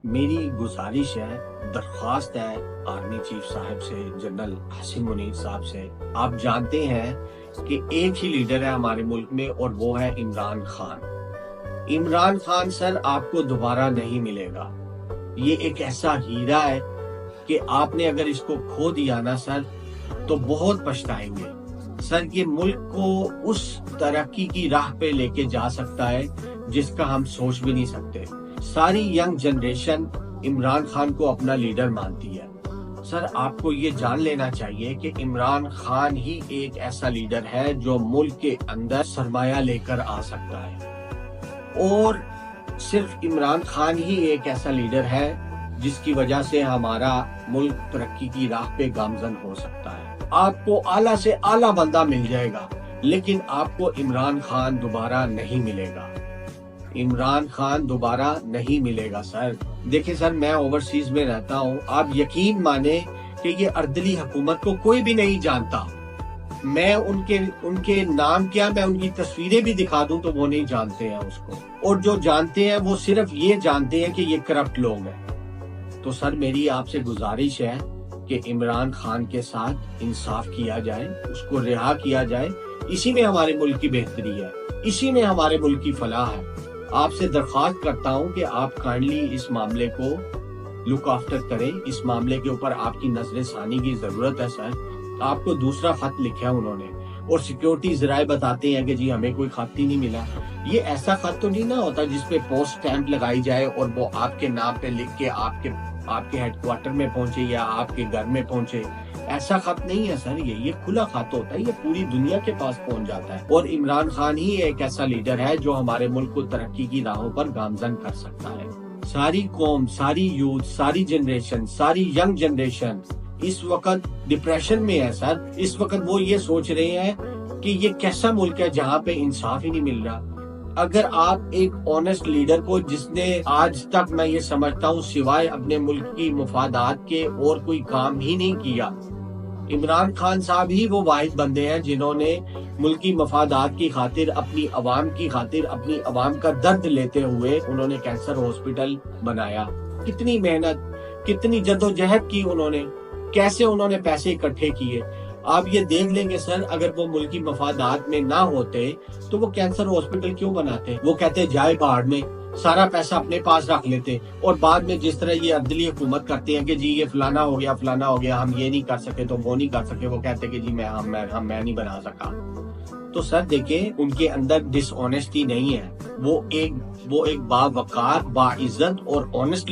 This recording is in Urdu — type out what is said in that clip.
میری گزارش ہے، درخواست ہے آرمی چیف صاحب سے، جنرل حسین منیر صاحب سے۔ آپ جانتے ہیں کہ ایک ہی لیڈر ہے ہمارے ملک میں اور وہ ہے عمران خان۔ عمران خان سر آپ کو دوبارہ نہیں ملے گا۔ یہ ایک ایسا ہیرا ہے کہ آپ نے اگر اس کو کھو دیا نا سر تو بہت پچھتائیں گے۔ سر یہ ملک کو اس ترقی کی راہ پہ لے کے جا سکتا ہے جس کا ہم سوچ بھی نہیں سکتے۔ ساری ینگ جنریشن عمران خان کو اپنا لیڈر مانتی ہے۔ سر آپ کو یہ جان لینا چاہیے کہ عمران خان ہی ایک ایسا لیڈر ہے جو ملک کے اندر سرمایہ لے کر آ سکتا ہے، اور صرف عمران خان ہی ایک ایسا لیڈر ہے جس کی وجہ سے ہمارا ملک ترقی کی راہ پہ گامزن ہو سکتا ہے۔ آپ کو اعلیٰ سے اعلیٰ بندہ مل جائے گا لیکن آپ کو عمران خان دوبارہ نہیں ملے گا۔ عمران خان دوبارہ نہیں ملے گا سر۔ دیکھیں سر، میں اوورسیز میں رہتا ہوں، آپ یقین مانیں کہ یہ اردلی حکومت کو کوئی بھی نہیں جانتا۔ میں ان کے نام کیا، میں ان کی تصویریں بھی دکھا دوں تو وہ نہیں جانتے ہیں اس کو، اور جو جانتے ہیں وہ صرف یہ جانتے ہیں کہ یہ کرپٹ لوگ ہیں۔ تو سر میری آپ سے گزارش ہے کہ عمران خان کے ساتھ انصاف کیا جائے، اس کو رہا کیا جائے۔ اسی میں ہمارے ملک کی بہتری ہے، اسی میں ہمارے ملک کی فلاح ہے۔ آپ سے درخواست کرتا ہوں کہ آپ کائنڈلی اس معاملے کو لک آفٹر کریں۔ اس معاملے کے اوپر آپ کی نظر ثانی کی ضرورت ہے سر۔ آپ کو دوسرا خط لکھا انہوں نے، اور سیکیورٹی ذرائع بتاتے ہیں کہ جی ہمیں کوئی خط ہی نہیں ملا۔ یہ ایسا خط تو نہیں نہ ہوتا جس پہ پوسٹ اسٹیمپ لگائی جائے اور وہ آپ کے نام پہ لکھ کے آپ کے ہیڈ کوارٹر میں پہنچے یا آپ کے گھر میں پہنچے۔ ایسا خط نہیں ہے سر، یہ کھلا خط ہوتا ہے، یہ پوری دنیا کے پاس پہنچ جاتا ہے۔ اور عمران خان ہی ایک ایسا لیڈر ہے جو ہمارے ملک کو ترقی کی راہوں پر گامزن کر سکتا ہے۔ ساری قوم، ساری یوتھ، ساری جنریشن، ساری ینگ جنریشن اس وقت ڈپریشن میں ہے سر۔ اس وقت وہ یہ سوچ رہے ہیں کہ یہ کیسا ملک ہے جہاں پہ انصاف ہی نہیں مل رہا۔ اگر آپ ایک آنےسٹ لیڈر کو، جس نے آج تک میں یہ سمجھتا ہوں سوائے اپنے ملک کی مفادات کے اور کوئی کام ہی نہیں کیا، عمران خان صاحب ہی وہ واحد بندے ہیں جنہوں نے ملکی مفادات کی خاطر، اپنی عوام کی خاطر، اپنی عوام کا درد لیتے ہوئے انہوں نے کینسر ہاسپٹل بنایا۔ کتنی محنت، کتنی جدوجہد کی انہوں نے، کیسے انہوں نے پیسے اکٹھے کیے۔ آپ یہ دیکھ لیں گے سر، اگر وہ ملکی مفادات میں نہ ہوتے تو وہ کینسر ہاسپٹل کیوں بناتے؟ وہ کہتے جائے باہر میں، سارا پیسہ اپنے پاس رکھ لیتے، اور بعد میں جس طرح یہ عدلی حکومت کرتے ہیں کہ جی یہ فلانا ہو گیا، فلانا ہو گیا، ہم یہ نہیں کر سکے تو وہ نہیں کر سکے، وہ کہتے کہ جی میں نہیں بنا سکا۔ تو سر دیکھیں، ان کے اندر ڈس آنےسٹی نہیں ہے، وہ ایک باوقار، باعزت اور آنےسٹ